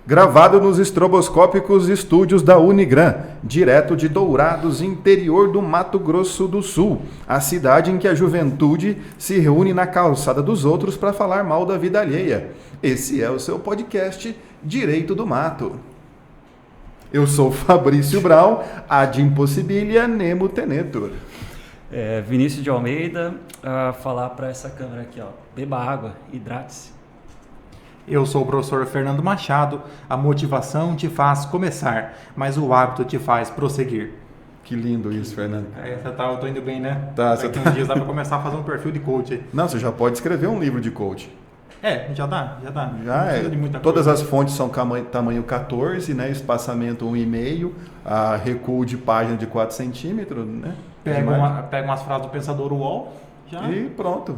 Gravado nos estroboscópicos estúdios da Unigran, direto de Dourados, interior do Mato Grosso do Sul, a cidade em que a juventude se reúne na calçada dos outros para falar mal da vida alheia. Esse é o seu podcast Direito do Mato. Eu sou Fabrício Brau, ad impossibilia nemo tenetur. Vinícius de Almeida, falar para essa câmera aqui, ó, beba água, hidrate-se. Eu sou o professor Fernando Machado. A motivação te faz começar, mas o hábito te faz prosseguir. Que lindo isso, Fernando. Eu tô indo bem, né? Tá, Daqui uns dias dá pra começar a fazer um perfil de coach aí. Não, você já pode escrever um livro de coach. Já dá. Já não precisa de muita todas coisa. as fontes são tamanho 14, né? Espaçamento 1,5, recuo de página de 4 centímetros, né? Pega umas frases do Pensador UOL. E pronto.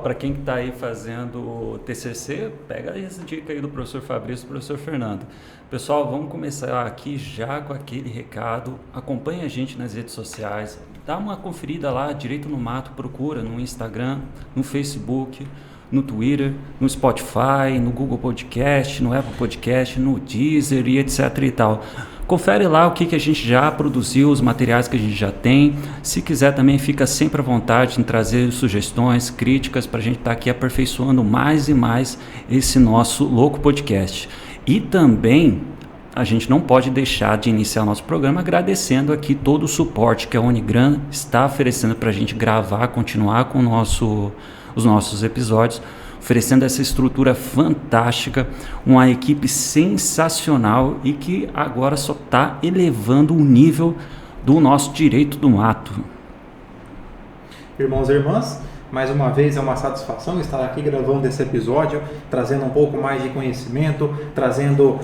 Para quem está aí fazendo o TCC, pega essa dica aí do professor Fabrício e do professor Fernando. Pessoal, vamos começar aqui já com aquele recado. Acompanhe a gente nas redes sociais. Dá uma conferida lá, Direito no Mato, procura no Instagram, no Facebook, no Twitter, no Spotify, no Google Podcast, no Apple Podcast, no Deezer e etc e tal. Confere lá o que a gente já produziu, os materiais que a gente já tem. Se quiser também, fica sempre à vontade em trazer sugestões, críticas, para a gente estar aqui aperfeiçoando mais e mais esse nosso louco podcast. E também, a gente não pode deixar de iniciar o nosso programa agradecendo aqui todo o suporte que a Unigran está oferecendo para a gente gravar, continuar com os nossos episódios, oferecendo essa estrutura fantástica, uma equipe sensacional e que agora só está elevando o nível do nosso Direito do Mato. Irmãos e irmãs, mais uma vez é uma satisfação estar aqui gravando esse episódio, trazendo um pouco mais de conhecimento, trazendo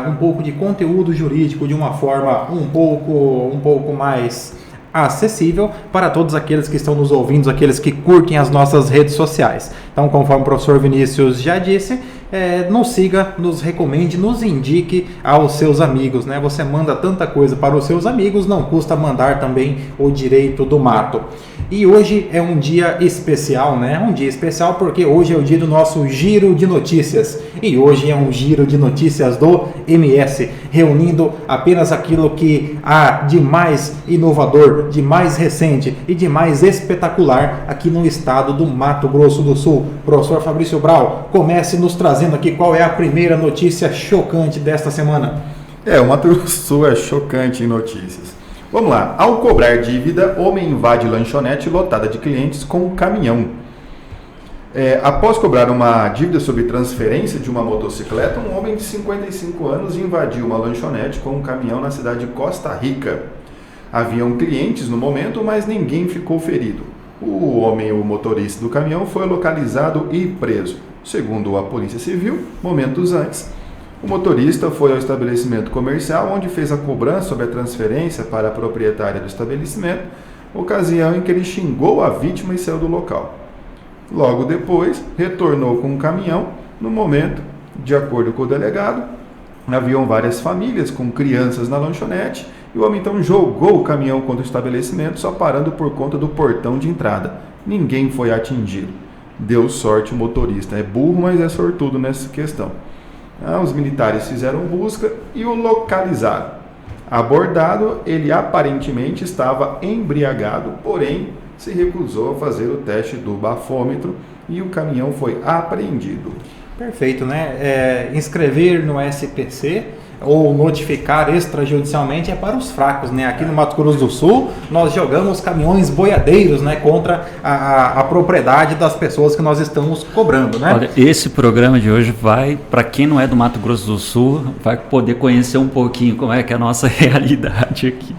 um pouco de conteúdo jurídico de uma forma um pouco mais acessível para todos aqueles que estão nos ouvindo, aqueles que curtem as nossas redes sociais. Então, conforme o professor Vinícius já disse, nos siga, nos recomende, nos indique aos seus amigos, né? Você manda tanta coisa para os seus amigos, não custa mandar também o Direito do Mato. E hoje é um dia especial, né? Um dia especial porque hoje é o dia do nosso Giro de Notícias. E hoje é um Giro de Notícias do MS, reunindo apenas aquilo que há de mais inovador, de mais recente e de mais espetacular aqui no estado do Mato Grosso do Sul. Professor Fabrício Brau, comece nos trazendo aqui qual é a primeira notícia chocante desta semana. O Mato Grosso do Sul é chocante em notícias. Vamos lá. Ao cobrar dívida, homem invade lanchonete lotada de clientes com um caminhão. Após cobrar uma dívida sob transferência de uma motocicleta, um homem de 55 anos invadiu uma lanchonete com um caminhão na cidade de Costa Rica. Haviam clientes no momento, mas ninguém ficou ferido. O homem, o motorista do caminhão, foi localizado e preso. Segundo a Polícia Civil, momentos antes, o motorista foi ao estabelecimento comercial, onde fez a cobrança sobre a transferência para a proprietária do estabelecimento, ocasião em que ele xingou a vítima e saiu do local. Logo depois, retornou com um caminhão. No momento, de acordo com o delegado, haviam várias famílias com crianças na lanchonete e o homem então jogou o caminhão contra o estabelecimento, só parando por conta do portão de entrada. Ninguém foi atingido. Deu sorte o motorista. É burro, mas é sortudo nessa questão. Os militares fizeram busca e o localizaram. Abordado, ele aparentemente estava embriagado, porém se recusou a fazer o teste do bafômetro e o caminhão foi apreendido. Perfeito, né? Inscrever no SPC ou notificar extrajudicialmente é para os fracos, né? Aqui no Mato Grosso do Sul, nós jogamos caminhões boiadeiros, né? Contra a propriedade das pessoas que nós estamos cobrando, né? Olha, esse programa de hoje vai, para quem não é do Mato Grosso do Sul, vai poder conhecer um pouquinho como é que é a nossa realidade aqui.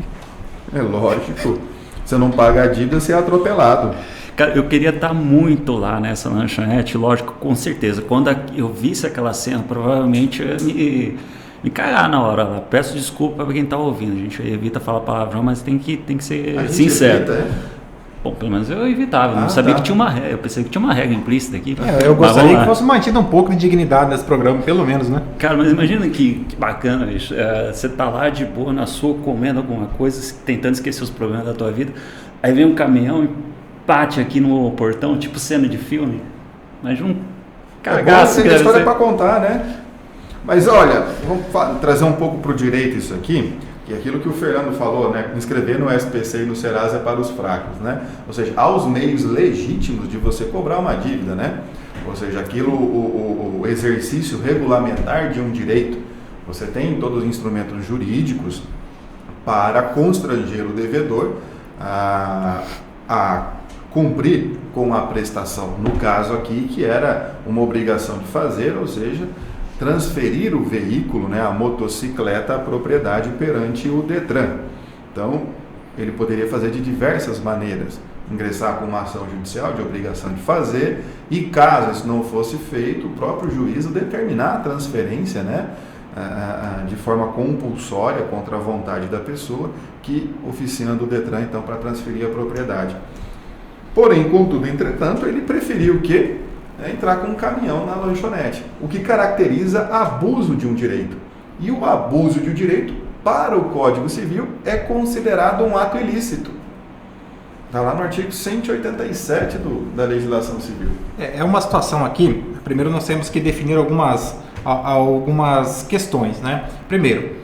É lógico. Você não paga a dívida, você é atropelado. Cara, eu queria estar muito lá nessa lanchonete, lógico, com certeza. Quando eu visse aquela cena, provavelmente eu ia me cagar na hora lá. Peço desculpa para quem está ouvindo. A gente evita falar palavrão, mas tem que ser sincero. Evita, Bom, pelo menos eu evitava. Não sabia que tinha uma regra. Eu pensei que tinha uma regra implícita aqui. Eu gostaria que fosse mantido um pouco de dignidade nesse programa, pelo menos, né? Cara, mas imagina que bacana, bicho. Você tá lá de boa na sua, comendo alguma coisa, tentando esquecer os problemas da tua vida. Aí vem um caminhão e bate aqui no portão, tipo cena de filme. Imagina um cagaço. Tem história para contar, né? Mas olha, vamos trazer um pouco para o direito isso aqui, que é aquilo que o Fernando falou, né? Inscrever no SPC e no Serasa é para os fracos, né? Ou seja, há os meios legítimos de você cobrar uma dívida, né? Ou seja, aquilo, o exercício regulamentar de um direito. Você tem todos os instrumentos jurídicos para constranger o devedor a cumprir com a prestação. No caso aqui, que era uma obrigação de fazer, ou seja, transferir o veículo, né, a motocicleta, à propriedade perante o Detran. Então, ele poderia fazer de diversas maneiras. Ingressar com uma ação judicial de obrigação de fazer e, caso isso não fosse feito, o próprio juízo determinar a transferência, né, de forma compulsória contra a vontade da pessoa, que oficiando o Detran, então, para transferir a propriedade. Porém, contudo, entretanto, ele preferiu o quê? Entrar com um caminhão na lanchonete, o que caracteriza abuso de um direito. E o abuso de um direito, para o Código Civil, é considerado um ato ilícito. Está lá no artigo 187 da legislação civil. É uma situação aqui, primeiro nós temos que definir algumas questões, né? Primeiro,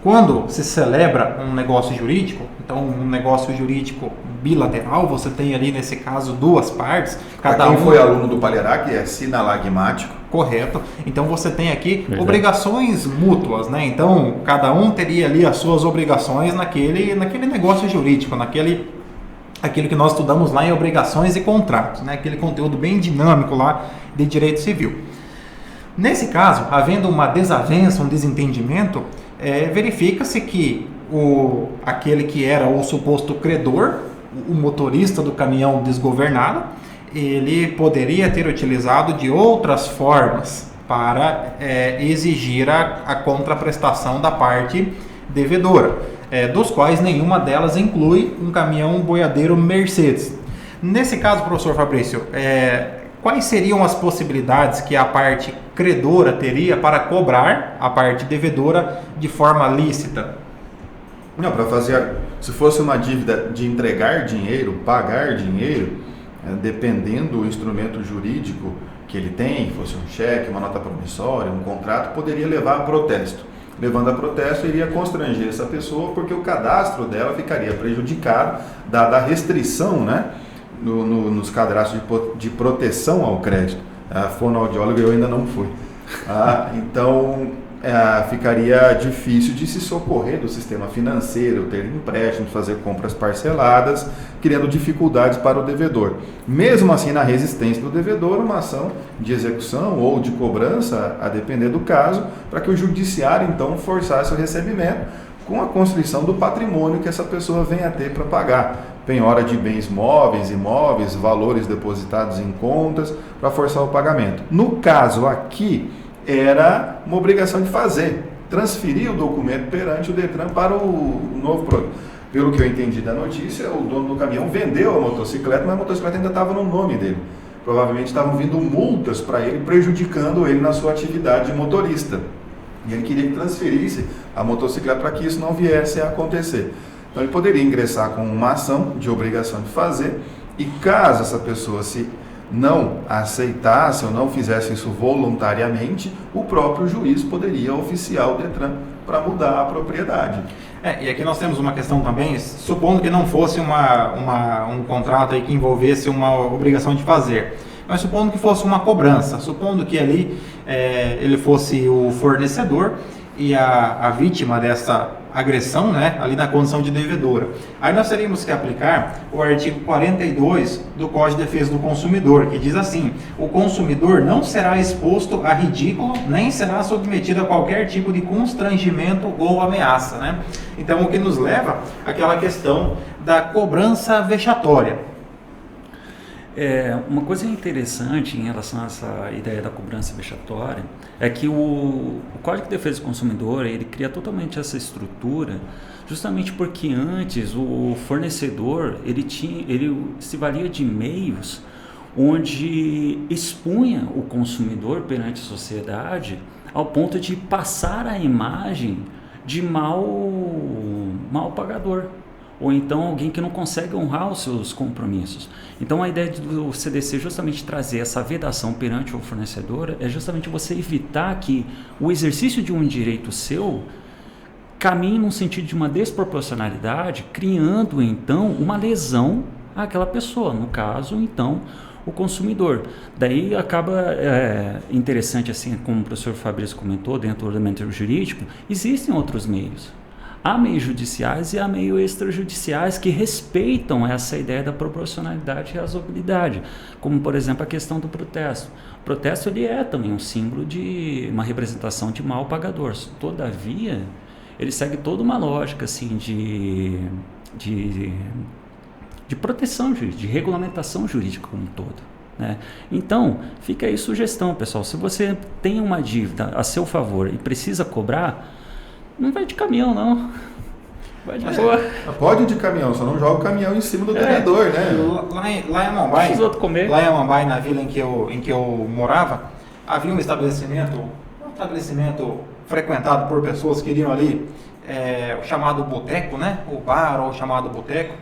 quando se celebra um negócio jurídico, então um negócio jurídico bilateral, você tem ali nesse caso duas partes. Quem foi aluno do Palherá, que é sinalagmático. Correto. Então você tem aqui obrigações mútuas, né? Então cada um teria ali as suas obrigações naquele negócio jurídico, aquilo que nós estudamos lá em obrigações e contratos, né? Aquele conteúdo bem dinâmico lá de direito civil. Nesse caso, havendo uma desavença, um desentendimento, verifica-se que aquele que era o suposto credor, o motorista do caminhão desgovernado, ele poderia ter utilizado de outras formas para exigir a contraprestação da parte devedora, dos quais nenhuma delas inclui um caminhão boiadeiro Mercedes. Nesse caso, professor Fabrício, quais seriam as possibilidades que a parte credora teria para cobrar a parte devedora de forma lícita? Não, para fazer, se fosse uma dívida de entregar dinheiro, pagar dinheiro, dependendo do instrumento jurídico que ele tem, fosse um cheque, uma nota promissória, um contrato, poderia levar a protesto. Levando a protesto, iria constranger essa pessoa, porque o cadastro dela ficaria prejudicado, dada a restrição, né, nos cadastros de proteção ao crédito. Fonoaudiólogo eu ainda não fui. Então, ficaria difícil de se socorrer do sistema financeiro, ter empréstimos, fazer compras parceladas, criando dificuldades para o devedor. Mesmo assim, na resistência do devedor, uma ação de execução ou de cobrança, a depender do caso, para que o judiciário, então, forçasse o recebimento com a constituição do patrimônio que essa pessoa venha a ter para pagar. Penhora de bens móveis, imóveis, valores depositados em contas, para forçar o pagamento. No caso aqui, era uma obrigação de fazer, transferir o documento perante o Detran para o novo produto. Pelo que eu entendi da notícia, o dono do caminhão vendeu a motocicleta, mas a motocicleta ainda estava no nome dele. Provavelmente estavam vindo multas para ele, prejudicando ele na sua atividade de motorista. E ele queria que transferisse a motocicleta para que isso não viesse a acontecer. Então ele poderia ingressar com uma ação de obrigação de fazer, e caso essa pessoa não aceitasse ou não fizesse isso voluntariamente, o próprio juiz poderia oficiar o Detran para mudar a propriedade. E aqui nós temos uma questão também, supondo que não fosse um contrato aí que envolvesse uma obrigação de fazer, mas supondo que fosse uma cobrança, supondo que ali ele fosse o fornecedor e a vítima dessa agressão, né, ali na condição de devedora. Aí nós teríamos que aplicar o artigo 42 do Código de Defesa do Consumidor, que diz assim: o consumidor não será exposto a ridículo, nem será submetido a qualquer tipo de constrangimento ou ameaça, né? Então, o que nos leva àquela questão da cobrança vexatória. Uma coisa interessante em relação a essa ideia da cobrança vexatória é que o Código de Defesa do Consumidor, ele cria totalmente essa estrutura justamente porque antes o fornecedor ele se valia de meios onde expunha o consumidor perante a sociedade ao ponto de passar a imagem de mal pagador. ou então alguém que não consegue honrar os seus compromissos. Então a ideia do CDC justamente trazer essa vedação perante o fornecedor é justamente você evitar que o exercício de um direito seu caminhe num sentido de uma desproporcionalidade, criando então uma lesão àquela pessoa, no caso então o consumidor. Daí acaba interessante, assim como o professor Fabrício comentou, dentro do ordenamento jurídico, existem outros meios. Há meios judiciais e há meios extrajudiciais que respeitam essa ideia da proporcionalidade e razoabilidade, como por exemplo a questão do protesto. O protesto ele é também um símbolo de uma representação de mal pagador. Todavia, ele segue toda uma lógica assim de proteção jurídica, de regulamentação jurídica como um todo, né? Então, fica aí sugestão, pessoal. Se você tem uma dívida a seu favor e precisa cobrar, não vai de caminhão, não. Vai de boa. Pode ir de caminhão, só não joga o caminhão em cima do devedor, né? Lá em Amambai, comer. lá em Amambai, na vila em que eu morava, havia um estabelecimento frequentado por pessoas que iriam ali, o chamado boteco, né? O bar ou o chamado boteco.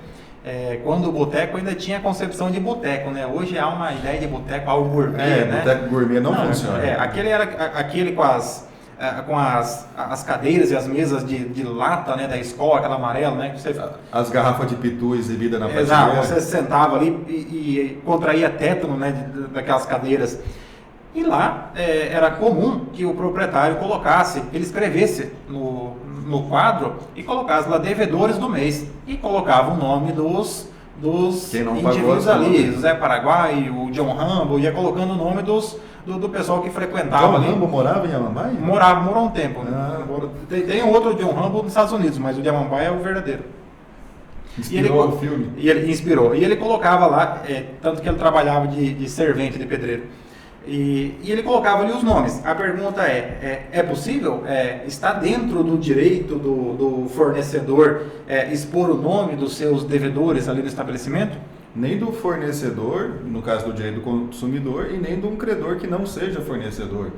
Quando o boteco ainda tinha a concepção de boteco, né? Hoje há uma ideia de boteco, algo gourmet, né? Boteco gourmet não funciona. Aquele era aquele com as cadeiras e as mesas de lata, né, da escola, aquela amarela, né? Que você... As garrafas de pitu exibidas na Exato, prateleira. você sentava ali e contraía tétano, né, daquelas cadeiras. E lá era comum que o proprietário ele escrevesse no quadro e colocasse lá devedores do mês. E colocava o nome dos indivíduos ali, o Zé Paraguai, o John Rambo, ia colocando o nome do pessoal que frequentava ali. John Rambo morava em Amambai? Morou um tempo. Tem outro John Rambo nos Estados Unidos, mas o de Amambai é o verdadeiro. Inspirou o filme. E ele inspirou. E ele colocava lá, tanto que ele trabalhava de servente, de pedreiro. E ele colocava ali os nomes. A pergunta é possível? Está dentro do direito do fornecedor expor o nome dos seus devedores ali no estabelecimento? Nem do fornecedor, no caso do direito do consumidor, e nem de um credor que não seja fornecedor,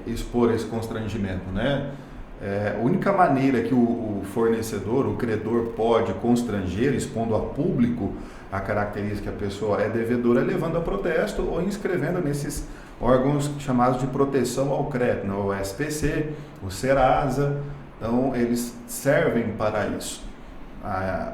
expor esse constrangimento, né? A única maneira que o fornecedor, o credor pode constranger, expondo a público a característica que a pessoa é devedora, é levando a protesto ou inscrevendo nesses órgãos chamados de proteção ao crédito, o SPC, o Serasa. Então, eles servem para isso.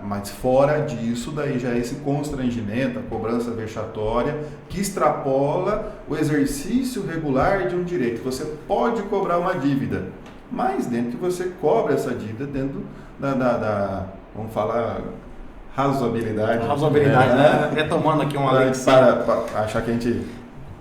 Mas fora disso, daí já é esse constrangimento, a cobrança vexatória, que extrapola o exercício regular de um direito. Você pode cobrar uma dívida, mas dentro que você cobra essa dívida dentro da vamos falar, razoabilidade. Razoabilidade, né? Retomando aqui uma lei. Para achar que a gente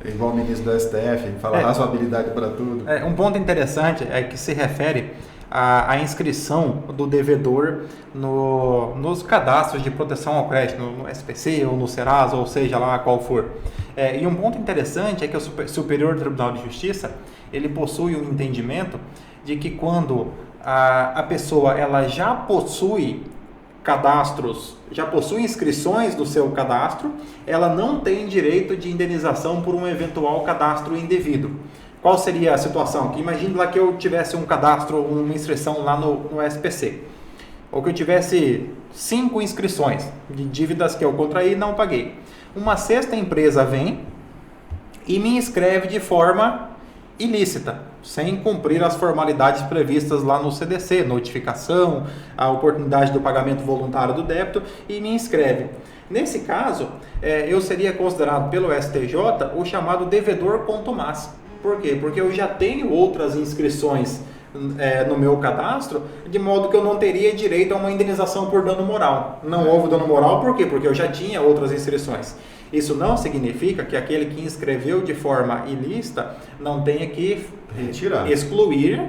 é igual o ministro do STF, fala razoabilidade para tudo. Um ponto interessante é que se refere à inscrição do devedor nos cadastros de proteção ao crédito, no SPC ou no Serasa, ou seja lá qual for. E um ponto interessante é que o Superior Tribunal de Justiça, ele possui um entendimento de que quando a pessoa ela já possui cadastros, já possui inscrições do seu cadastro, ela não tem direito de indenização por um eventual cadastro indevido. Qual seria a situação? Que imagine lá que eu tivesse um cadastro, uma inscrição lá no SPC, ou que eu tivesse 5 inscrições de dívidas que eu contraí e não paguei. Uma sexta empresa vem e me inscreve de forma ilícita, sem cumprir as formalidades previstas lá no CDC, notificação, a oportunidade do pagamento voluntário do débito, e me inscreve. Nesse caso, eu seria considerado pelo STJ o chamado devedor contumaz. Por quê? Porque eu já tenho outras inscrições no meu cadastro, de modo que eu não teria direito a uma indenização por dano moral. Não houve dano moral, por quê? Porque eu já tinha outras inscrições. Isso não significa que aquele que inscreveu de forma ilícita não tenha que excluir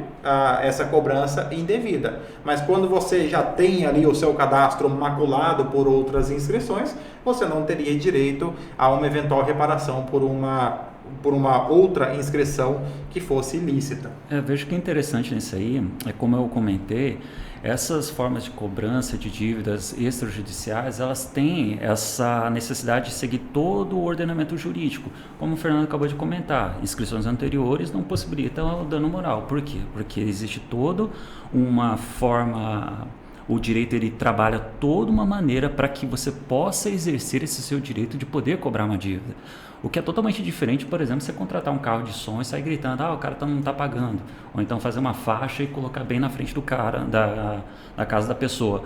essa cobrança indevida. Mas quando você já tem ali o seu cadastro maculado por outras inscrições, você não teria direito a uma eventual reparação por uma outra inscrição que fosse ilícita. Vejo que é interessante nisso aí, como eu comentei, essas formas de cobrança de dívidas extrajudiciais, elas têm essa necessidade de seguir todo o ordenamento jurídico. Como o Fernando acabou de comentar, inscrições anteriores não possibilitam o dano moral. Por quê? Porque existe toda uma forma, O direito ele trabalha toda uma maneira para que você possa exercer esse seu direito de poder cobrar uma dívida. O que é totalmente diferente, por exemplo, você contratar um carro de som e sair gritando, o cara não está pagando. Ou então fazer uma faixa e colocar bem na frente do cara, da casa da pessoa.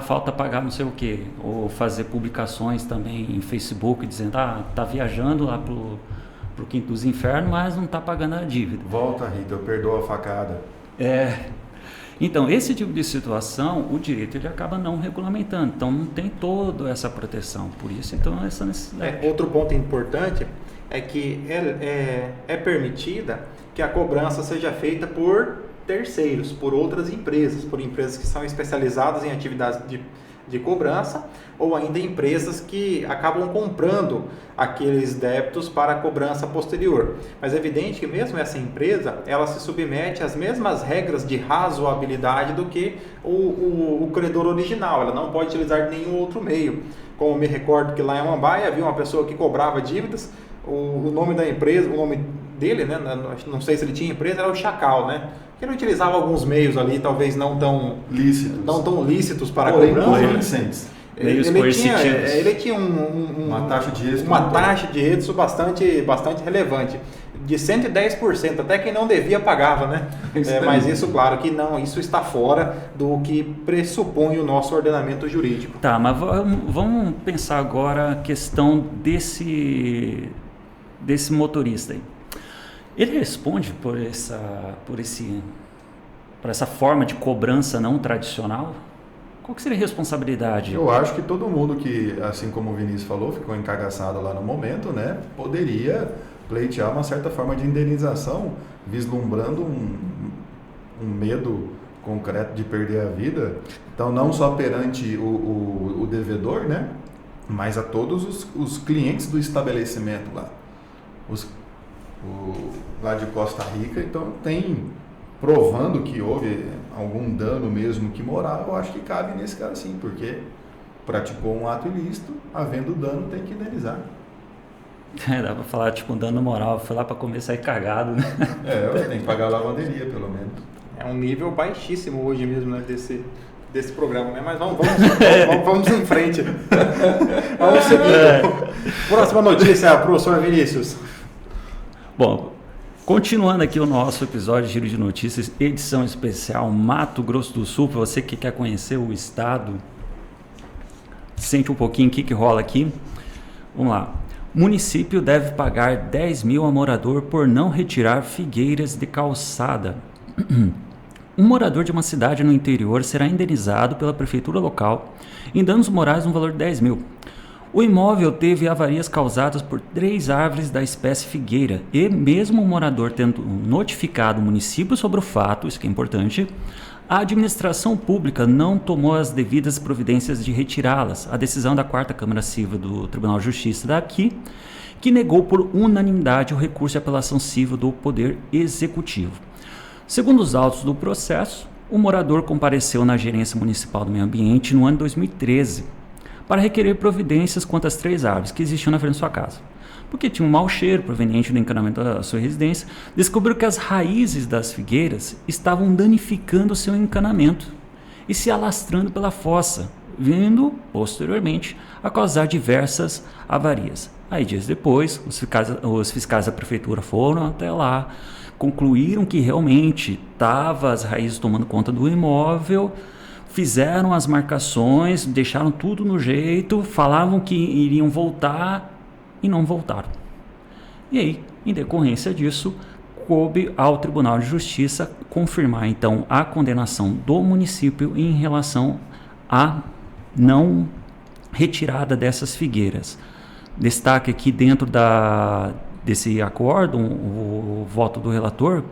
Falta pagar não sei o quê. Ou fazer publicações também em Facebook dizendo, tá viajando lá pro quinto dos infernos, mas não está pagando a dívida. Volta, Rita, eu perdoo a facada. Então, esse tipo de situação, o direito ele acaba não regulamentando, então não tem toda essa proteção, por isso então essa necessidade. Outro ponto importante é que é permitida que a cobrança seja feita por terceiros, por outras empresas, por empresas que são especializadas em atividades de cobrança, ou ainda empresas que acabam comprando aqueles débitos para a cobrança posterior. Mas é evidente que mesmo essa empresa, ela se submete às mesmas regras de razoabilidade do que o credor original. Ela não pode utilizar nenhum outro meio. Como me recordo que lá em Amambaia havia uma pessoa que cobrava dívidas, o nome da empresa, o nome dele, né, não sei se ele tinha empresa, era o Chacal, né? Que ele utilizava alguns meios ali, talvez não tão lícitos para a cobrança. Ele tinha uma taxa de êxito bastante relevante, de 110%, até quem não devia pagava, né? Mas isso, claro que não, isso está fora do que pressupõe o nosso ordenamento jurídico. Tá, mas vamos pensar agora a questão desse motorista aí. Ele responde por essa forma de cobrança não tradicional? Qual que seria a responsabilidade? Eu acho que todo mundo que, assim como o Vinícius falou, ficou encagaçado lá no momento, né, poderia pleitear uma certa forma de indenização, vislumbrando um medo concreto de perder a vida. Então, não só perante o devedor, né, mas a todos os clientes do estabelecimento lá. Lá de Costa Rica, então tem provando que houve algum dano mesmo que moral, eu acho que cabe nesse caso sim, porque praticou um ato ilícito, havendo dano tem que indenizar. Dá pra falar tipo um dano moral, foi lá pra comer e sair cagado, né? Tem que pagar a lavanderia pelo menos. É um nível baixíssimo hoje mesmo, né, desse programa, né? Mas vamos em frente. Vamos seguir. Próxima notícia, professor Vinícius. Bom, continuando aqui o nosso episódio de Giro de Notícias, edição especial Mato Grosso do Sul, para você que quer conhecer o estado, sente um pouquinho o que rola aqui. Vamos lá. Município deve pagar 10 mil a morador por não retirar figueiras de calçada. Um morador de uma cidade no interior será indenizado pela prefeitura local em danos morais no valor de 10 mil. O imóvel teve avarias causadas por 3 árvores da espécie figueira e, mesmo o morador tendo notificado o município sobre o fato, isso que é importante, a administração pública não tomou as devidas providências de retirá-las. A decisão da 4ª Câmara Civil do Tribunal de Justiça daqui, que negou por unanimidade o recurso de apelação civil do Poder Executivo. Segundo os autos do processo, o morador compareceu na Gerência Municipal do Meio Ambiente no ano de 2013, para requerer providências quanto às 3 árvores que existiam na frente de sua casa. Porque tinha um mau cheiro proveniente do encanamento da sua residência, descobriu que as raízes das figueiras estavam danificando o seu encanamento e se alastrando pela fossa, vindo, posteriormente, a causar diversas avarias. Aí, dias depois, os fiscais da prefeitura foram até lá, concluíram que realmente estavam as raízes tomando conta do imóvel, fizeram as marcações, deixaram tudo no jeito, falavam que iriam voltar e não voltaram. E aí, em decorrência disso, coube ao Tribunal de Justiça confirmar então a condenação do município em relação à não retirada dessas figueiras. Destaque aqui dentro desse acórdão o voto do relator,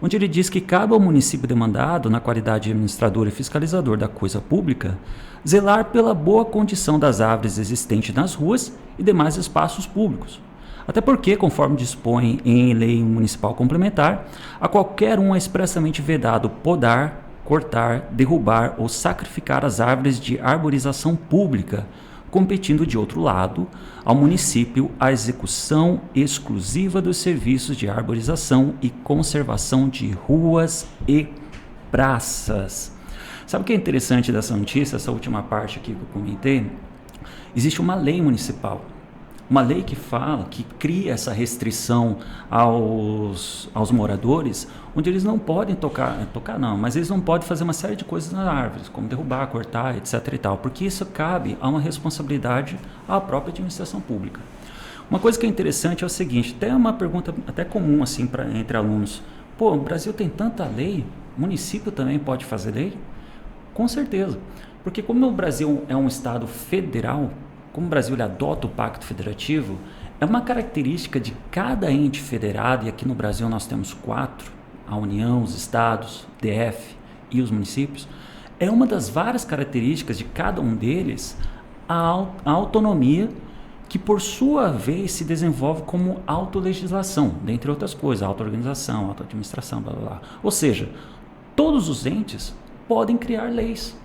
onde ele diz que cabe ao município demandado, na qualidade de administrador e fiscalizador da coisa pública, zelar pela boa condição das árvores existentes nas ruas e demais espaços públicos. Até porque, conforme dispõe em lei municipal complementar, a qualquer um é expressamente vedado podar, cortar, derrubar ou sacrificar as árvores de arborização pública, competindo de outro lado ao município a execução exclusiva dos serviços de arborização e conservação de ruas e praças. Sabe o que é interessante dessa notícia, essa última parte aqui que eu comentei? Existe uma lei municipal. Uma lei que fala, que cria essa restrição aos moradores, onde eles não podem tocar não, mas eles não podem fazer uma série de coisas nas árvores, como derrubar, cortar, etc. e tal, porque isso cabe a uma responsabilidade à própria administração pública. Uma coisa que é interessante é o seguinte, até uma pergunta até comum assim entre alunos, o Brasil tem tanta lei, o município também pode fazer lei? Com certeza, porque como o Brasil é um estado federal, como o Brasil ele adota o Pacto Federativo, é uma característica de cada ente federado, e aqui no Brasil nós temos 4, a União, os estados, DF e os municípios, é uma das várias características de cada um deles a autonomia que por sua vez se desenvolve como autolegislação, dentre outras coisas, auto-organização, auto-administração, blá blá blá. Ou seja, todos os entes podem criar leis.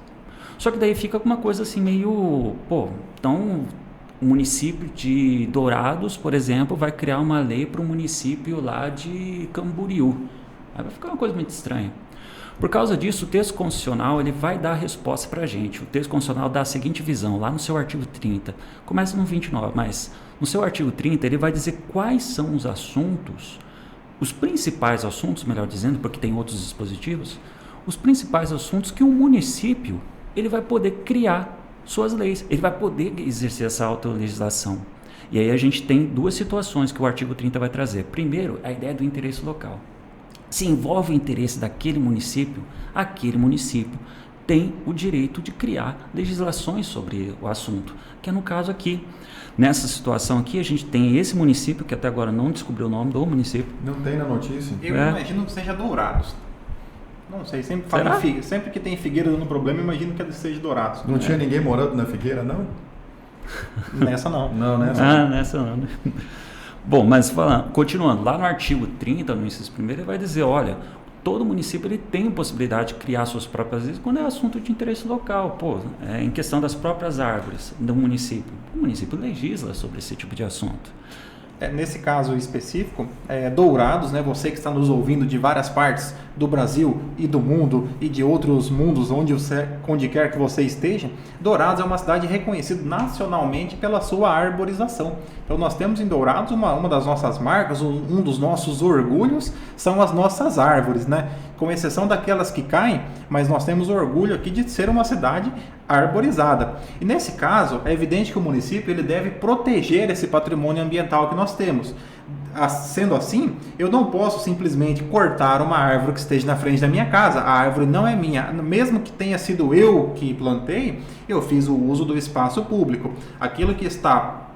Só que daí fica uma coisa assim meio, então o município de Dourados, por exemplo, vai criar uma lei para o município lá de Camboriú. Aí vai ficar uma coisa muito estranha. Por causa disso, o texto constitucional ele vai dar a resposta para a gente. O texto constitucional dá a seguinte visão, lá no seu artigo 30, começa no 29, mas no seu artigo 30 ele vai dizer quais são os assuntos, os principais assuntos, melhor dizendo, porque tem outros dispositivos, os principais assuntos que o município ele vai poder criar suas leis, ele vai poder exercer essa autolegislação. E aí a gente tem 2 situações que o artigo 30 vai trazer. Primeiro, a ideia do interesse local. Se envolve o interesse daquele município, aquele município tem o direito de criar legislações sobre o assunto, que é no caso aqui. Nessa situação aqui, a gente tem esse município, que até agora não descobriu o nome do município. Não tem na notícia? Eu imagino que seja Dourados. Não sei, sempre que tem Figueira dando problema, eu imagino que seja Dourados. Não tinha ninguém morando na Figueira, não? Nessa não. Não, nessa não. Nessa não. Bom, mas continuando, lá no artigo 30, no inciso 1º, ele vai dizer, olha, todo município ele tem a possibilidade de criar suas próprias leis quando é assunto de interesse local, em questão das próprias árvores do município. O município legisla sobre esse tipo de assunto. Nesse caso específico, Dourados, né, você que está nos ouvindo de várias partes do Brasil e do mundo e de outros mundos onde quer que você esteja, Dourados é uma cidade reconhecida nacionalmente pela sua arborização. Então nós temos em Dourados uma das nossas marcas, um dos nossos orgulhos são as nossas árvores, né? Com exceção daquelas que caem, mas nós temos orgulho aqui de ser uma cidade arborizada. E nesse caso, é evidente que o município ele deve proteger esse patrimônio ambiental que nós temos. Sendo assim, eu não posso simplesmente cortar uma árvore que esteja na frente da minha casa. A árvore não é minha. Mesmo que tenha sido eu que plantei, eu fiz o uso do espaço público. Aquilo que está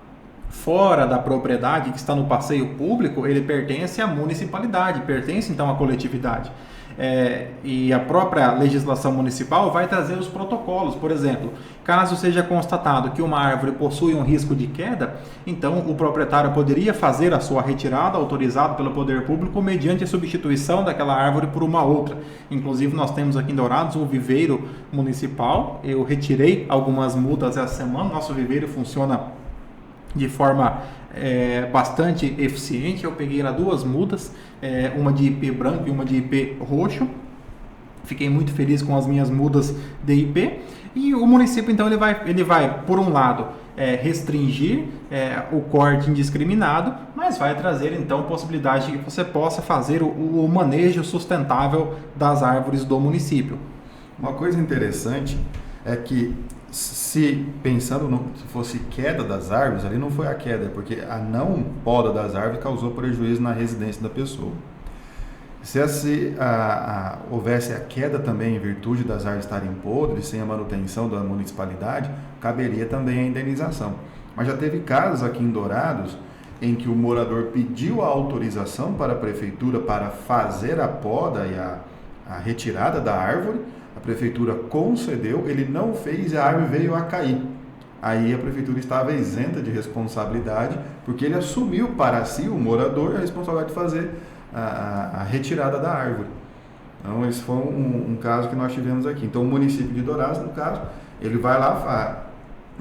fora da propriedade, que está no passeio público, ele pertence à municipalidade, pertence então à coletividade. E a própria legislação municipal vai trazer os protocolos. Por exemplo, caso seja constatado que uma árvore possui um risco de queda, então o proprietário poderia fazer a sua retirada, autorizado pelo poder público, mediante a substituição daquela árvore por uma outra. Inclusive, nós temos aqui em Dourados um viveiro municipal. Eu retirei algumas mudas essa semana. Nosso viveiro funciona de forma bastante eficiente. Eu peguei lá 2 mudas, uma de IP branco e uma de IP roxo. Fiquei muito feliz com as minhas mudas de IP. E o município então ele vai por um lado restringir o corte indiscriminado, mas vai trazer então possibilidade de que você possa fazer o manejo sustentável das árvores do município. Uma coisa interessante é que se fosse queda das árvores, ali não foi a queda, porque a não poda das árvores causou prejuízo na residência da pessoa. Se houvesse a queda também em virtude das árvores estarem podres, sem a manutenção da municipalidade, caberia também a indenização. Mas já teve casos aqui em Dourados em que o morador pediu a autorização para a prefeitura para fazer a poda e a retirada da árvore. A prefeitura concedeu, ele não fez e a árvore veio a cair. Aí a prefeitura estava isenta de responsabilidade, porque ele assumiu para si, o morador, a responsabilidade de fazer a retirada da árvore. Então, esse foi um caso que nós tivemos aqui. Então, o município de Dourados, no caso, ele vai lá,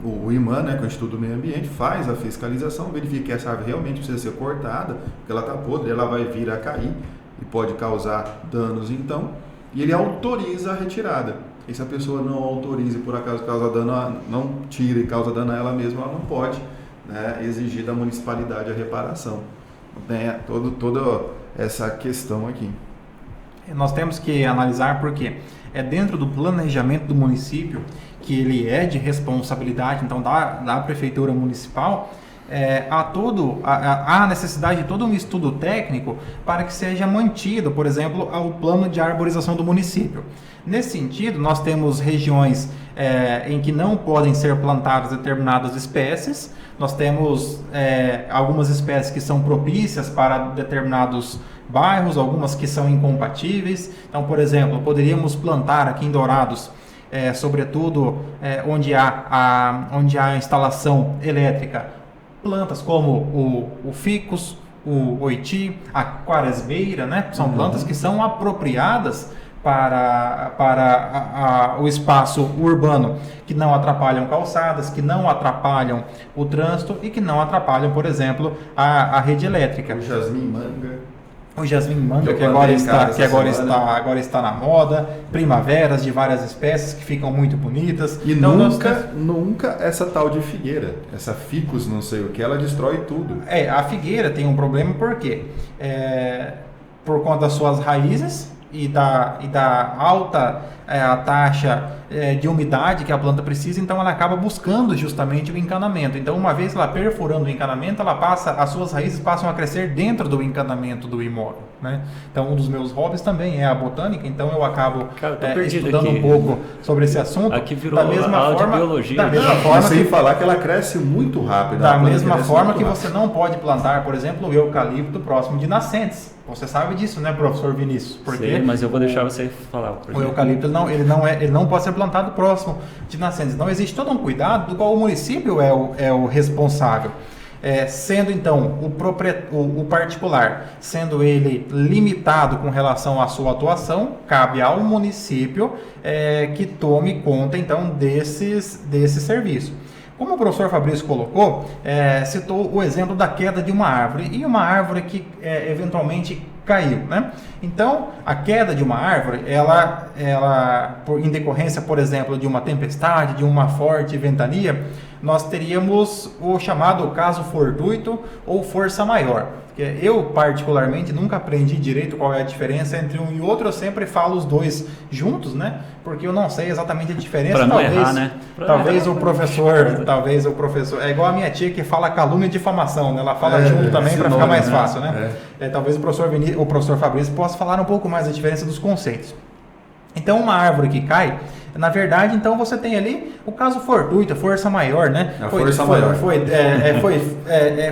o IMAN, né, que é o Instituto do Meio Ambiente, faz a fiscalização, verifica que essa árvore realmente precisa ser cortada, porque ela está podre, ela vai vir a cair e pode causar danos, então, e ele autoriza a retirada. E se a pessoa não autoriza e por acaso causa dano, não tira e causa dano a ela mesma, ela não pode, né, exigir da municipalidade a reparação. Tem toda essa questão aqui. Nós temos que analisar porque é dentro do planejamento do município que ele é de responsabilidade, então da prefeitura municipal, há necessidade de todo um estudo técnico para que seja mantido, por exemplo, o plano de arborização do município. Nesse sentido, nós temos regiões em que não podem ser plantadas determinadas espécies, nós temos algumas espécies que são propícias para determinados bairros, algumas que são incompatíveis. Então, por exemplo, poderíamos plantar aqui em Dourados, sobretudo onde há instalação elétrica, plantas como o ficus, o oiti, a quaresbeira, né? São plantas que são apropriadas para o espaço urbano, que não atrapalham calçadas, que não atrapalham o trânsito e que não atrapalham, por exemplo, a rede elétrica. O jasmim manga, que agora está na moda, primaveras de várias espécies que ficam muito bonitas. E então, nunca essa tal de figueira, essa ficus, não sei o que, ela destrói tudo. A figueira tem um problema porque por conta das suas raízes e da alta taxa de umidade que a planta precisa, então ela acaba buscando justamente o encanamento. Então, uma vez ela perfurando o encanamento, as suas raízes passam a crescer dentro do encanamento do imóvel, né? Então, um dos meus hobbies também é a botânica, então eu acabo estudando aqui um pouco sobre esse assunto. Aqui virou aula de biologia. Da mesma forma sem falar que ela cresce muito rápido. Da mesma forma que você não pode plantar, por exemplo, o eucalipto próximo de nascentes. Você sabe disso, né, professor Vinícius? Porque mas eu vou deixar você falar. O eucalipto ele não pode ser plantado próximo de nascentes. Então existe todo um cuidado do qual o município é o responsável. Sendo então o particular, sendo ele limitado com relação à sua atuação, cabe ao município que tome conta então desse serviço. Como o professor Fabrício colocou, citou o exemplo da queda de uma árvore, e uma árvore que eventualmente caiu, né? Então, a queda de uma árvore, ela em decorrência, por exemplo, de uma tempestade, de uma forte ventania, nós teríamos o chamado caso fortuito ou força maior. Eu, particularmente, nunca aprendi direito qual é a diferença entre um e outro, eu sempre falo os dois juntos, né? Porque eu não sei exatamente a diferença. Para não errar, né? Talvez o professor... É igual a minha tia que fala calúnia e difamação, né? Ela fala junto também para ficar mais fácil, né? Talvez o professor Fabrício possa falar um pouco mais a diferença dos conceitos. Então, uma árvore que cai, na verdade, então você tem ali o caso fortuito, a força maior, né?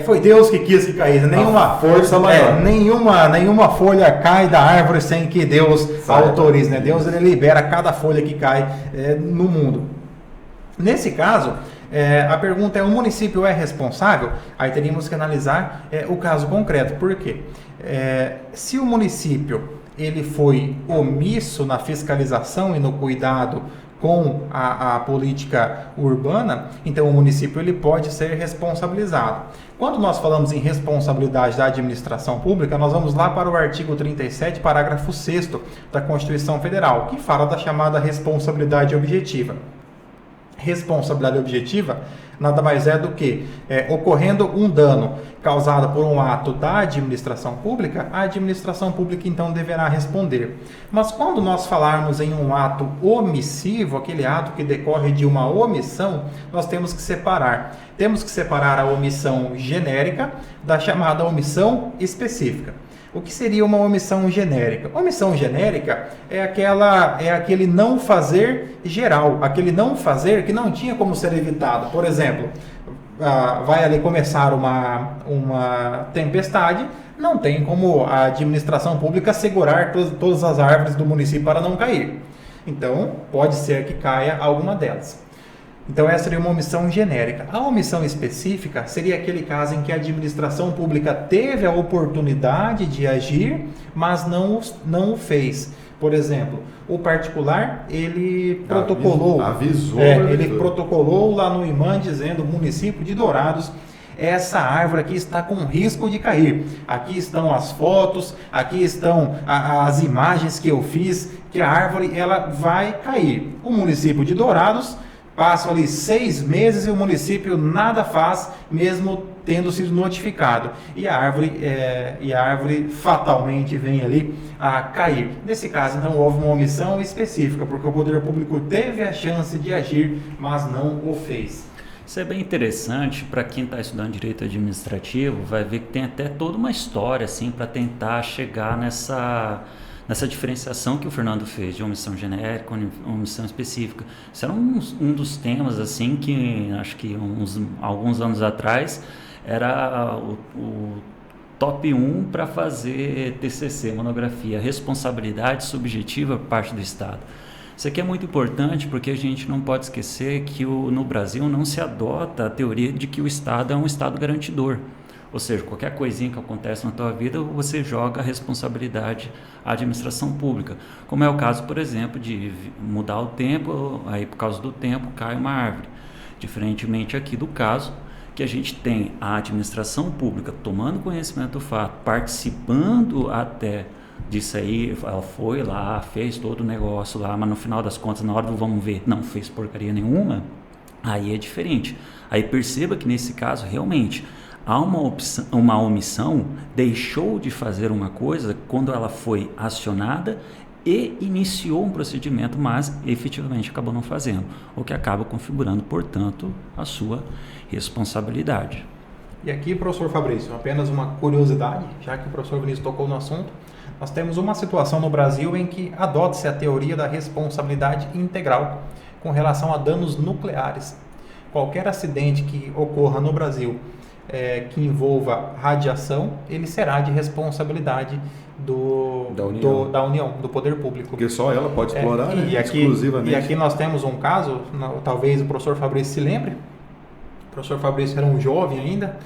Foi Deus que quis que caísse. Nenhuma folha cai da árvore sem que Deus autorize, né? Deus ele libera cada folha que cai no mundo. Nesse caso, a pergunta é: o município é responsável? Aí teríamos que analisar o caso concreto. Por quê? Se o município ele foi omisso na fiscalização e no cuidado com a política urbana, então o município ele pode ser responsabilizado. Quando nós falamos em responsabilidade da administração pública, nós vamos lá para o artigo 37, parágrafo 6º da Constituição Federal, que fala da chamada responsabilidade objetiva. Responsabilidade objetiva nada mais é do que ocorrendo um dano causado por um ato da administração pública, a administração pública então deverá responder. Mas quando nós falarmos em um ato omissivo, aquele ato que decorre de uma omissão, nós temos que separar. Temos que separar a omissão genérica da chamada omissão específica. O que seria uma omissão genérica? Omissão genérica é aquele não fazer geral, aquele não fazer que não tinha como ser evitado. Por exemplo, vai ali começar uma tempestade, não tem como a administração pública segurar todas as árvores do município para não cair. Então, pode ser que caia alguma delas. Então, essa seria uma omissão genérica. A omissão específica seria aquele caso em que a administração pública teve a oportunidade de agir, mas não o fez. Por exemplo, o particular, ele protocolou, avisou, protocolou lá no IMAN dizendo: o município de Dourados essa árvore aqui está com risco de cair. Aqui estão as fotos, aqui estão as imagens que eu fiz, que a árvore ela vai cair. O município de Dourados passa ali 6 meses e o município nada faz, mesmo tendo sido notificado. E a árvore fatalmente vem ali a cair. Nesse caso, então, houve uma omissão específica, porque o poder público teve a chance de agir, mas não o fez. Isso é bem interessante para quem está estudando direito administrativo, vai ver que tem até toda uma história assim para tentar chegar nessa diferenciação que o Fernando fez de omissão genérica, omissão específica. Isso era um dos temas assim que acho que alguns anos atrás era o top 1 para fazer TCC, monografia, responsabilidade subjetiva por parte do Estado. Isso aqui é muito importante porque a gente não pode esquecer que no Brasil não se adota a teoria de que o Estado é um Estado garantidor. Ou seja, qualquer coisinha que acontece na tua vida, você joga a responsabilidade à administração pública. Como é o caso, por exemplo, de mudar o tempo, aí por causa do tempo cai uma árvore. Diferentemente aqui do caso, que a gente tem a administração pública tomando conhecimento do fato, participando até disso aí, ela foi lá, fez todo o negócio lá, mas no final das contas, na hora do vamos ver, não fez porcaria nenhuma, aí é diferente. Aí perceba que nesse caso, realmente, há uma omissão, deixou de fazer uma coisa quando ela foi acionada e iniciou um procedimento, mas efetivamente acabou não fazendo, o que acaba configurando, portanto, a sua responsabilidade. E aqui, professor Fabrício, apenas uma curiosidade, já que o professor Vinícius tocou no assunto, nós temos uma situação no Brasil em que adota-se a teoria da responsabilidade integral com relação a danos nucleares. Qualquer acidente que ocorra no Brasil que envolva radiação, ele será de responsabilidade da União, do poder público. Porque só ela pode explorar, exclusivamente. E aqui nós temos um caso, talvez o professor Fabrício se lembre, o professor Fabrício era um jovem ainda,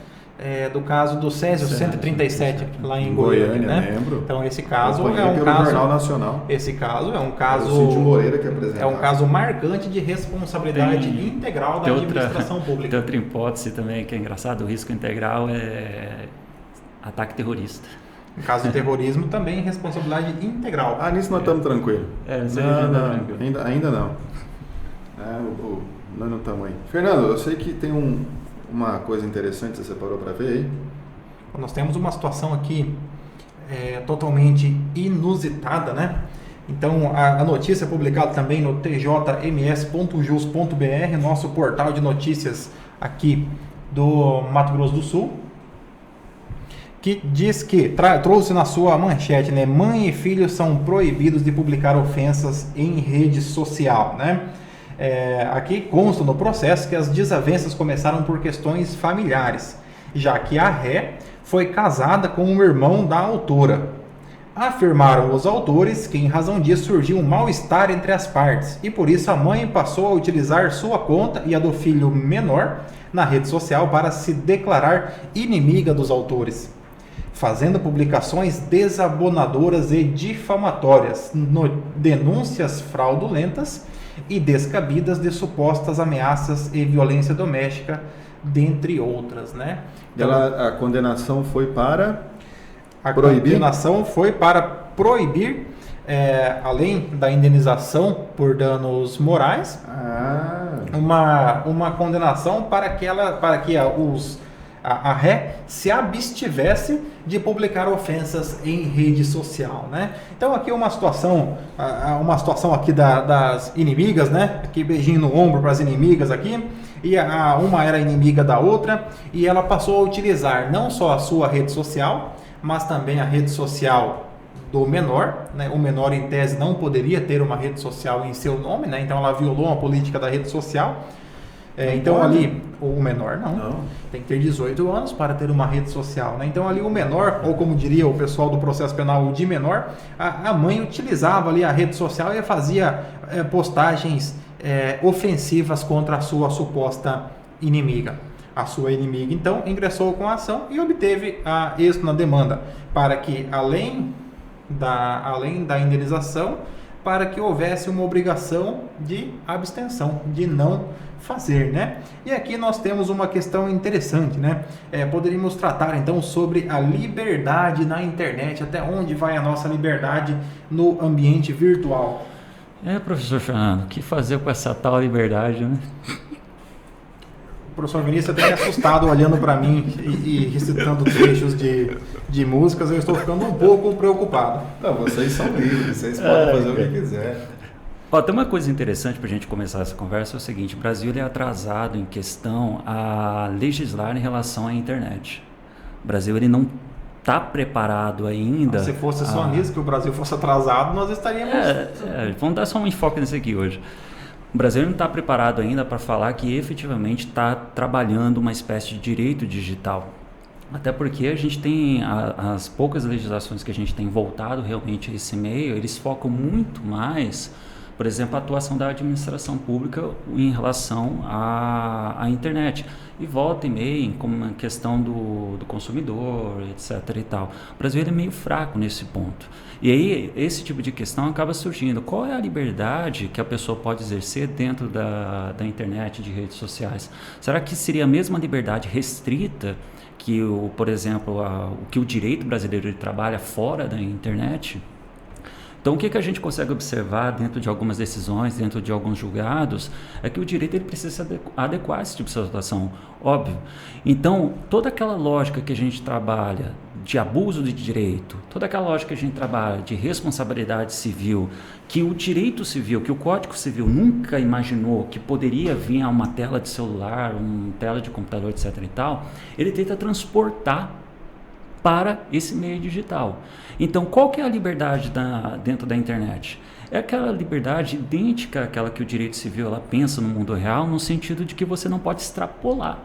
do caso do Césio 137, lá em Goiânia, né? Lembro. Então esse caso é um caso Jornal Nacional. Esse caso é um caso Cíntia Moreira que apresenta. É um caso marcante de responsabilidade integral da administração pública. Tem outra hipótese também que é engraçado, o risco integral é ataque terrorista. Em caso de terrorismo também responsabilidade integral. Nisso nós estamos tranquilos. Não, ainda não. Nós não estamos aí. Fernando, eu sei que tem uma coisa interessante que você separou para ver aí. Nós temos uma situação aqui totalmente inusitada, né? Então, a notícia é publicada também no tjms.jus.br, nosso portal de notícias aqui do Mato Grosso do Sul, que diz que, trouxe na sua manchete, né? Mãe e filho são proibidos de publicar ofensas em rede social, né? Aqui consta no processo que as desavenças começaram por questões familiares, já que a ré foi casada com um irmão da autora. Afirmaram os autores que em razão disso surgiu um mal-estar entre as partes e por isso a mãe passou a utilizar sua conta e a do filho menor na rede social para se declarar inimiga dos autores, fazendo publicações desabonadoras e difamatórias, denúncias fraudulentas e descabidas de supostas ameaças e violência doméstica, dentre outras, né? Então, a condenação foi para proibir? A condenação foi para proibir, além da indenização por danos morais, uma condenação para que a ré se abstivesse de publicar ofensas em rede social, né? Então aqui uma situação aqui das inimigas, né? Aqui beijinho no ombro para as inimigas aqui, e uma era inimiga da outra e ela passou a utilizar não só a sua rede social, mas também a rede social do menor, né? O menor em tese não poderia ter uma rede social em seu nome, né? Então ela violou a política da rede social. Então pode? Ali, o menor não, tem que ter 18 anos para ter uma rede social, né? Então ali o menor, ou como diria o pessoal do processo penal, o de menor, a mãe utilizava ali a rede social e fazia postagens ofensivas contra a sua suposta inimiga. A sua inimiga então ingressou com a ação e obteve êxito na demanda para que além da indenização, para que houvesse uma obrigação de abstenção, de não fazer, né? E aqui nós temos uma questão interessante, né? Poderíamos tratar então sobre a liberdade na internet, até onde vai a nossa liberdade no ambiente virtual. Professor Fernando, o que fazer com essa tal liberdade, né? O professor Vinícius até me assustado olhando para mim e recitando trechos de músicas, eu estou ficando um pouco preocupado. Não, vocês são livres, vocês podem fazer o que quiser. Tem uma coisa interessante para a gente começar essa conversa, é o seguinte: o Brasil ele é atrasado em questão a legislar em relação à internet. O Brasil ele não está preparado ainda. Se fosse só nisso, que o Brasil fosse atrasado, nós estaríamos... Vamos dar só um enfoque nisso aqui hoje. O Brasil não está preparado ainda para falar que efetivamente está trabalhando uma espécie de direito digital. Até porque a gente tem as poucas legislações que a gente tem voltado realmente a esse meio, eles focam muito mais, por exemplo, a atuação da administração pública em relação à internet. E volta e meia, como uma questão do consumidor, etc. e tal. O Brasil ele é meio fraco nesse ponto. E aí, esse tipo de questão acaba surgindo. Qual é a liberdade que a pessoa pode exercer dentro da internet, de redes sociais? Será que seria a mesma liberdade restrita que, por exemplo, o que o direito brasileiro trabalha fora da internet? Então, o que a gente consegue observar dentro de algumas decisões, dentro de alguns julgados, é que o direito ele precisa se adequar a esse tipo de situação, óbvio. Então, toda aquela lógica que a gente trabalha de abuso de direito, toda aquela lógica que a gente trabalha de responsabilidade civil, que o direito civil, que o Código Civil nunca imaginou que poderia vir a uma tela de celular, uma tela de computador, etc. e tal, ele tenta transportar para esse meio digital. Então, qual que é a liberdade dentro da internet? É aquela liberdade idêntica àquela que o direito civil ela pensa no mundo real, no sentido de que você não pode extrapolar.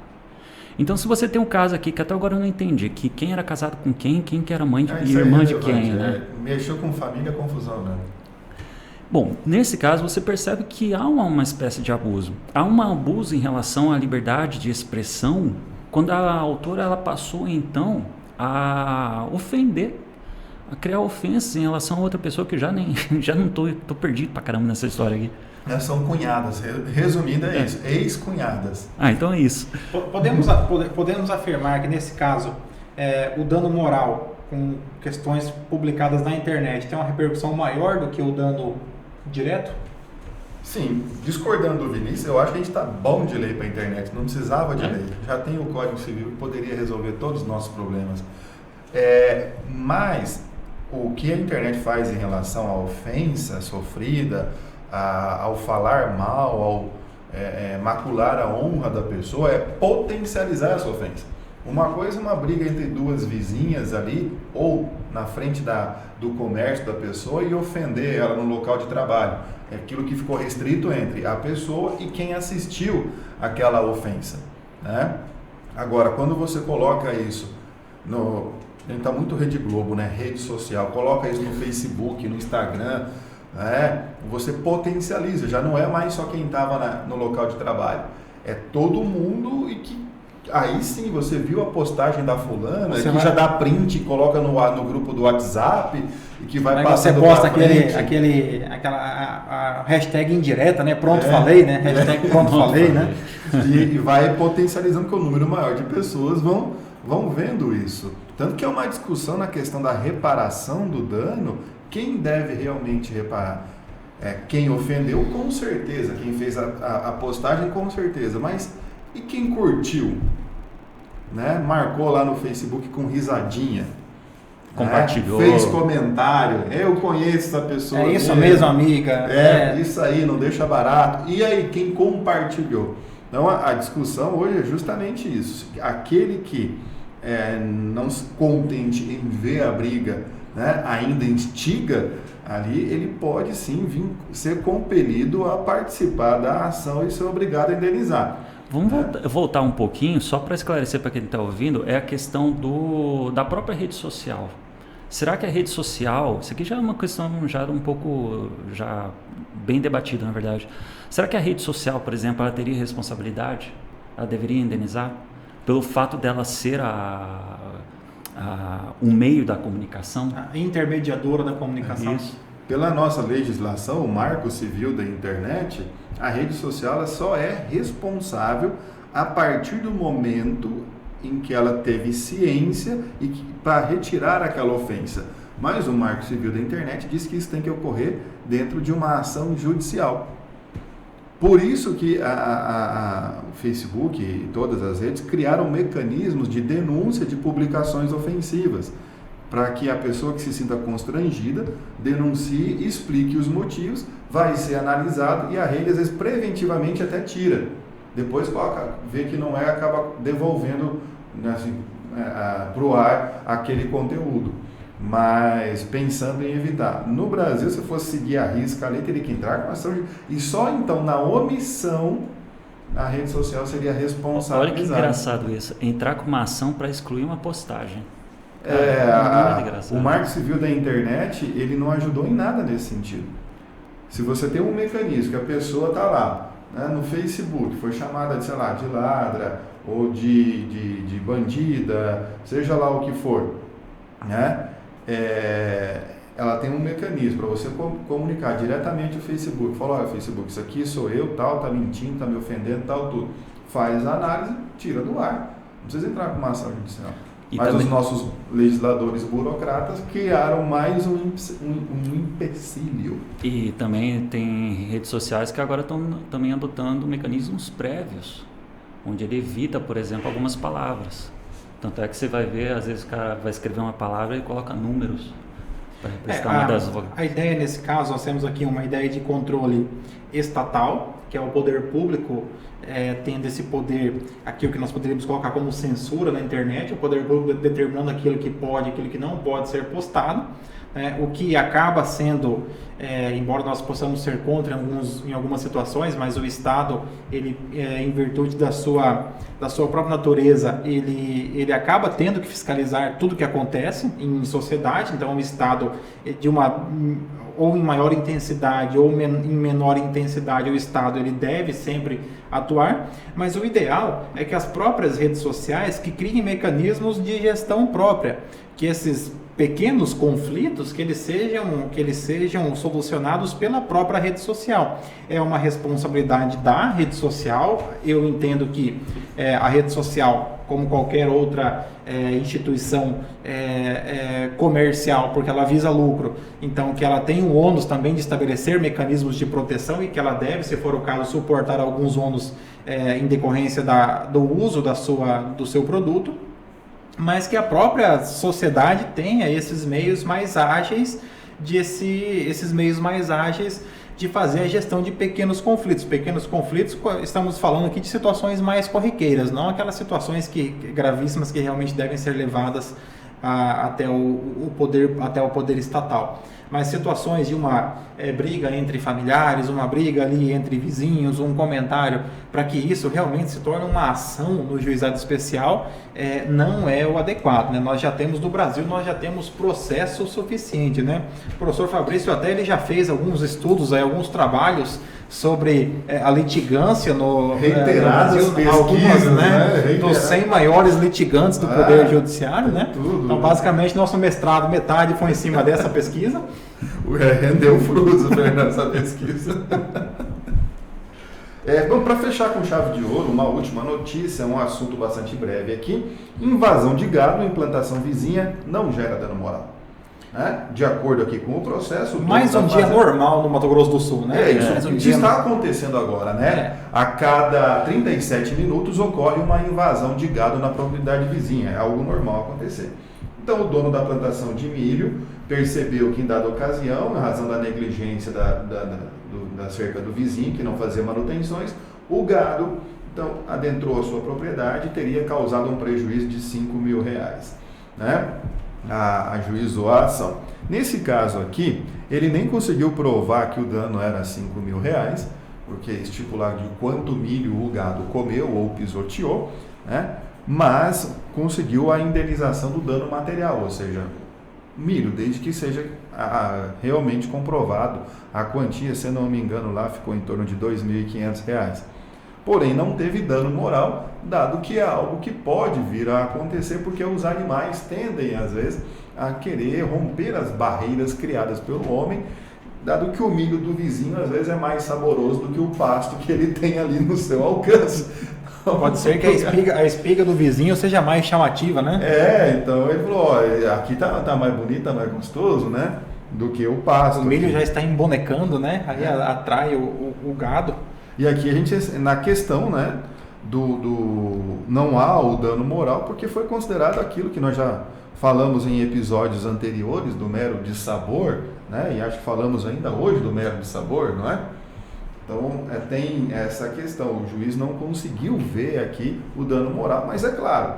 Então, se você tem um caso aqui que até agora eu não entendi, que quem era casado com quem que era mãe e irmã de quem, né? Mexeu com família, confusão, né? Bom, nesse caso você percebe que há uma espécie de abuso. Há um abuso em relação à liberdade de expressão, quando a autora ela passou então a ofender, a criar ofensas em relação a outra pessoa que já não tô perdido pra caramba nessa história aqui. São cunhadas, resumindo é isso, ex-cunhadas. Então é isso. Podemos afirmar que nesse caso o dano moral com questões publicadas na internet tem uma repercussão maior do que o dano direto? Sim, discordando do Vinícius, eu acho que a gente está bom de lei para a internet, não precisava de lei. Já tem o Código Civil que poderia resolver todos os nossos problemas. Mas o que a internet faz em relação à ofensa sofrida, ao falar mal, ao macular a honra da pessoa, é potencializar essa ofensa. Uma coisa é uma briga entre duas vizinhas ali, ou na frente do comércio da pessoa, e ofender ela no local de trabalho. É aquilo que ficou restrito entre a pessoa e quem assistiu aquela ofensa, né? Agora, quando você coloca isso a gente está muito Rede Globo, né? Rede social, coloca isso no Facebook, no Instagram, né? Você potencializa, já não é mais só quem estava no local de trabalho, é todo mundo. E que aí sim você viu a postagem da fulana, que já dá print e coloca no grupo do WhatsApp e que vai passando. Você posta aquela hashtag indireta, né? Pronto, falei, né? Hashtag pronto, falei, né? E vai potencializando que o número maior de pessoas vão vendo isso. Tanto que é uma discussão na questão da reparação do dano. Quem deve realmente reparar? Quem ofendeu, com certeza. Quem fez a postagem, com certeza. Mas e quem curtiu? Né? Marcou lá no Facebook com risadinha. Compartilhou. Fez comentário. Eu conheço essa pessoa. É isso mesmo, amiga. Isso aí, não deixa barato. E aí, quem compartilhou? Então, a discussão hoje é justamente isso. Aquele que não se contente em ver a briga, né, ainda instiga ali, ele pode sim ser compelido a participar da ação e ser obrigado a indenizar. Vamos voltar um pouquinho, só para esclarecer para quem está ouvindo, é a questão da própria rede social. Será que a rede social, isso aqui já é uma questão já um pouco bem debatida, na verdade. Será que a rede social, por exemplo, ela teria responsabilidade? Ela deveria indenizar? Pelo fato dela ser um meio da comunicação? A intermediadora da comunicação. Isso. Pela nossa legislação, o Marco Civil da Internet, a rede social ela só é responsável a partir do momento em que ela teve ciência e para retirar aquela ofensa. Mas o Marco Civil da Internet diz que isso tem que ocorrer dentro de uma ação judicial. Por isso que o Facebook e todas as redes criaram mecanismos de denúncia de publicações ofensivas, para que a pessoa que se sinta constrangida denuncie, explique os motivos, vai ser analisado e a rede às vezes preventivamente até tira. Depois vê que não é, acaba devolvendo, né, assim, para o ar aquele conteúdo. Mas pensando em evitar. No Brasil, se fosse seguir a risca ali, teria que entrar com ação. E só então, na omissão, a rede social seria responsabilizada. Olha que engraçado isso. Entrar com uma ação para excluir uma postagem. O Marco Civil da Internet, ele não ajudou em nada nesse sentido. Se você tem um mecanismo que a pessoa está lá, né, no Facebook, foi chamada de, sei lá, de ladra ou de bandida, seja lá o que for, né? Ela tem um mecanismo para você comunicar diretamente ao Facebook. Fala, olha, Facebook, isso aqui sou eu, tal, tá mentindo, tá me ofendendo, tal, tudo. Faz a análise, tira do ar. Não precisa entrar com uma ação judicial. Mas também, os nossos legisladores burocratas criaram mais um empecilho. E também tem redes sociais que agora estão também adotando mecanismos prévios, onde ele evita, por exemplo, algumas palavras. Tanto é que você vai ver, às vezes o cara vai escrever uma palavra e coloca números para representar uma das vogais. A ideia nesse caso, nós temos aqui uma ideia de controle estatal, que é o poder público tendo esse poder, aquilo que nós poderíamos colocar como censura na internet, o poder público determinando aquilo que pode, aquilo que não pode ser postado, o que acaba sendo, embora nós possamos ser contra em algumas situações, mas o Estado, ele, em virtude da sua própria natureza, ele acaba tendo que fiscalizar tudo que acontece em sociedade. Então o Estado, ou em maior intensidade ou em menor intensidade, o Estado ele deve sempre atuar, mas o ideal é que as próprias redes sociais que criem mecanismos de gestão própria, que esses pequenos conflitos que eles sejam solucionados pela própria rede social. É uma responsabilidade da rede social. Eu entendo que a rede social, como qualquer outra instituição comercial, porque ela visa lucro, então que ela tem o ônus também de estabelecer mecanismos de proteção e que ela deve, se for o caso, suportar alguns ônus em decorrência do uso do seu produto, mas que a própria sociedade tenha esses meios mais ágeis de fazer a gestão de pequenos conflitos. Pequenos conflitos, estamos falando aqui de situações mais corriqueiras, não aquelas situações gravíssimas que realmente devem ser levadas até o poder estatal. Mas situações de uma briga entre familiares, uma briga ali entre vizinhos, um comentário, para que isso realmente se torne uma ação no juizado especial, não é o adequado, né? Nós já temos no Brasil, processo suficiente, né? O professor Fabrício até ele já fez alguns estudos, alguns trabalhos sobre a litigância no Brasil, algumas, né, dos 100 maiores litigantes do Poder Judiciário, né? Tudo. Então, basicamente, nosso mestrado, metade foi em cima dessa pesquisa. Rendeu frutos nessa pesquisa. Bom, para fechar com chave de ouro, uma última notícia, um assunto bastante breve aqui. Invasão de gado em plantação vizinha não gera dano moral. De acordo aqui com o processo... Mais um dia normal no Mato Grosso do Sul, né? Isso está acontecendo agora, né? A cada 37 minutos ocorre uma invasão de gado na propriedade vizinha. É algo normal acontecer. Então, o dono da plantação de milho percebeu que, em dada ocasião, em razão da negligência da cerca do vizinho, que não fazia manutenções, o gado, então, adentrou a sua propriedade e teria causado um prejuízo de R$5.000, né? Ajuizou a ação. Nesse caso aqui, ele nem conseguiu provar que o dano era R$5.000, porque estipular de quanto milho o gado comeu ou pisoteou, né? Mas conseguiu a indenização do dano material, ou seja, milho, desde que seja realmente comprovado a quantia, se não me engano, lá ficou em torno de R$2.500. Porém, não teve dano moral, dado que é algo que pode vir a acontecer, porque os animais tendem, às vezes, a querer romper as barreiras criadas pelo homem dado que o milho do vizinho às vezes é mais saboroso do que o pasto que ele tem ali no seu alcance. Pode ser que a espiga do vizinho seja mais chamativa, né? Então ele falou, ó, aqui tá mais bonito, tá mais gostoso, né? Do que o pasto. O milho aqui já está embonecando, né? Aí atrai o gado. E aqui a gente, na questão, né, não há o dano moral, porque foi considerado aquilo que nós já falamos em episódios anteriores do mero de sabor, né? E acho que falamos ainda hoje do mero de sabor, não é? Então, tem essa questão, o juiz não conseguiu ver aqui o dano moral, mas é claro,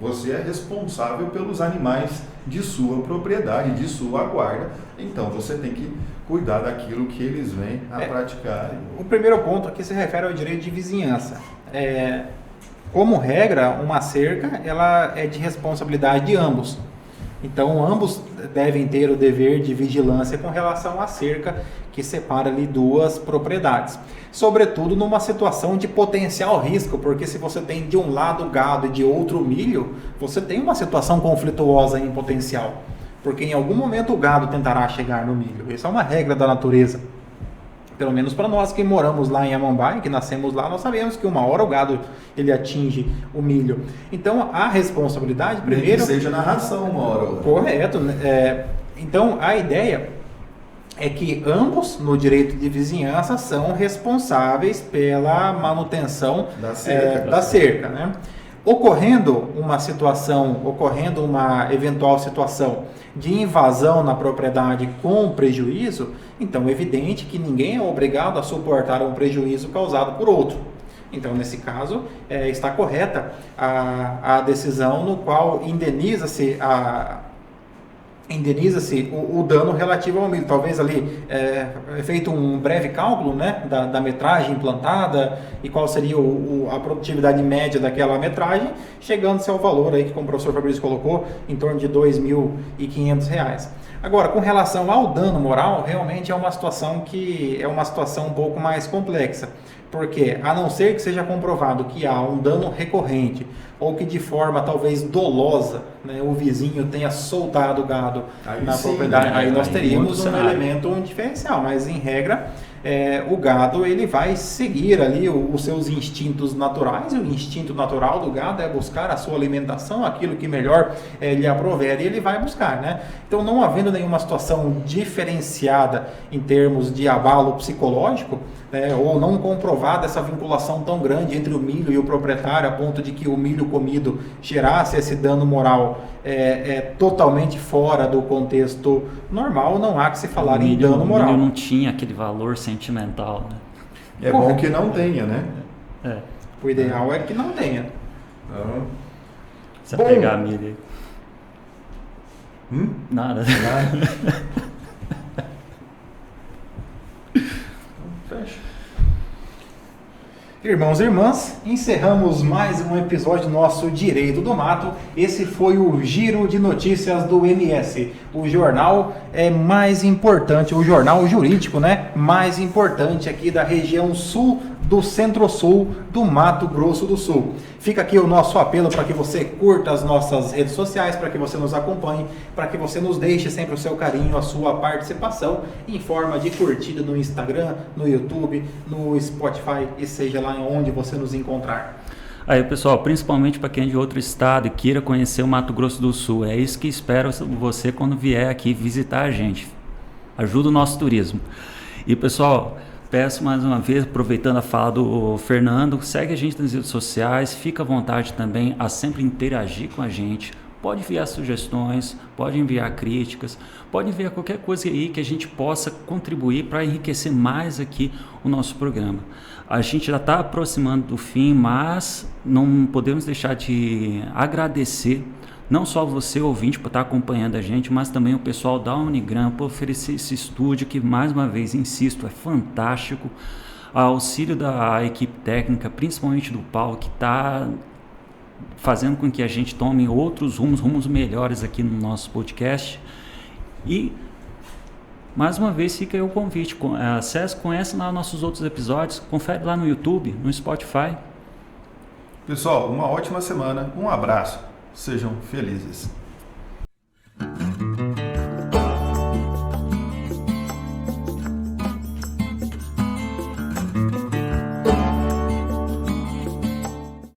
você é responsável pelos animais de sua propriedade, de sua guarda, então você tem que cuidar daquilo que eles vêm a praticar. O primeiro ponto aqui se refere ao direito de vizinhança. Como regra, uma cerca ela é de responsabilidade de ambos. Então, ambos devem ter o dever de vigilância com relação à cerca que separa ali duas propriedades. Sobretudo numa situação de potencial risco, porque se você tem de um lado gado e de outro milho, você tem uma situação conflituosa em potencial. Porque em algum momento o gado tentará chegar no milho. Essa é uma regra da natureza. Pelo menos para nós que moramos lá em Amambai, que nascemos lá, nós sabemos que uma hora o gado ele atinge o milho. Então a responsabilidade primeiro... Nem que seja na ração uma hora. Correto. Então a ideia é que ambos no direito de vizinhança são responsáveis pela manutenção da cerca, né? Ocorrendo uma eventual situação de invasão na propriedade com prejuízo, então é evidente que ninguém é obrigado a suportar um prejuízo causado por outro. Então, nesse caso, está correta a decisão no qual indeniza-se o dano relativo ao milho. Talvez ali é feito um breve cálculo, né, da metragem implantada e qual seria a produtividade média daquela metragem, chegando-se ao valor aí que, como o professor Fabrício colocou, em torno de R$ 2.500. Agora, com relação ao dano moral, realmente é uma situação um pouco mais complexa, porque a não ser que seja comprovado que há um dano recorrente ou que de forma talvez dolosa, né, o vizinho tenha soltado o gado na propriedade, aí nós teríamos um elemento diferencial, mas em regra o gado ele vai seguir ali os seus instintos naturais, e o instinto natural do gado é buscar a sua alimentação, aquilo que melhor lhe aprover, e ele vai buscar, né? Então, não havendo nenhuma situação diferenciada em termos de abalo psicológico, ou não comprovada essa vinculação tão grande entre o milho e o proprietário, a ponto de que o milho comido gerasse esse dano moral totalmente fora do contexto normal, não há que se falar em dano moral. O milho não tinha aquele valor sentimental, né? É bom que não tenha, né? O ideal é que não tenha. Você pegar milho aí. Nada. Fecha. Irmãos e irmãs, encerramos mais um episódio do nosso Direito do Mato. Esse foi o Giro de Notícias do MS, o jornal mais importante, o jornal jurídico, né, mais importante aqui da região sul do Centro-Sul do Mato Grosso do Sul. Fica aqui o nosso apelo para que você curta as nossas redes sociais, para que você nos acompanhe, para que você nos deixe sempre o seu carinho, a sua participação em forma de curtida no Instagram, no YouTube, no Spotify e seja lá onde você nos encontrar. Aí, pessoal, principalmente para quem é de outro estado e queira conhecer o Mato Grosso do Sul, é isso que espero você quando vier aqui visitar a gente. Ajuda o nosso turismo. E, pessoal, peço mais uma vez, aproveitando a fala do Fernando, segue a gente nas redes sociais, fica à vontade também a sempre interagir com a gente. Pode enviar sugestões, pode enviar críticas, pode enviar qualquer coisa aí que a gente possa contribuir para enriquecer mais aqui o nosso programa. A gente já está aproximando do fim, mas não podemos deixar de agradecer não só você, ouvinte, por estar acompanhando a gente, mas também o pessoal da Unigram por oferecer esse estúdio que, mais uma vez, insisto, é fantástico. Ao auxílio da equipe técnica, principalmente do Paulo, que está fazendo com que a gente tome outros rumos melhores aqui no nosso podcast. E, mais uma vez, fica aí o convite. Acesse, conhece lá nossos outros episódios, confere lá no YouTube, no Spotify. Pessoal, uma ótima semana, um abraço. Sejam felizes.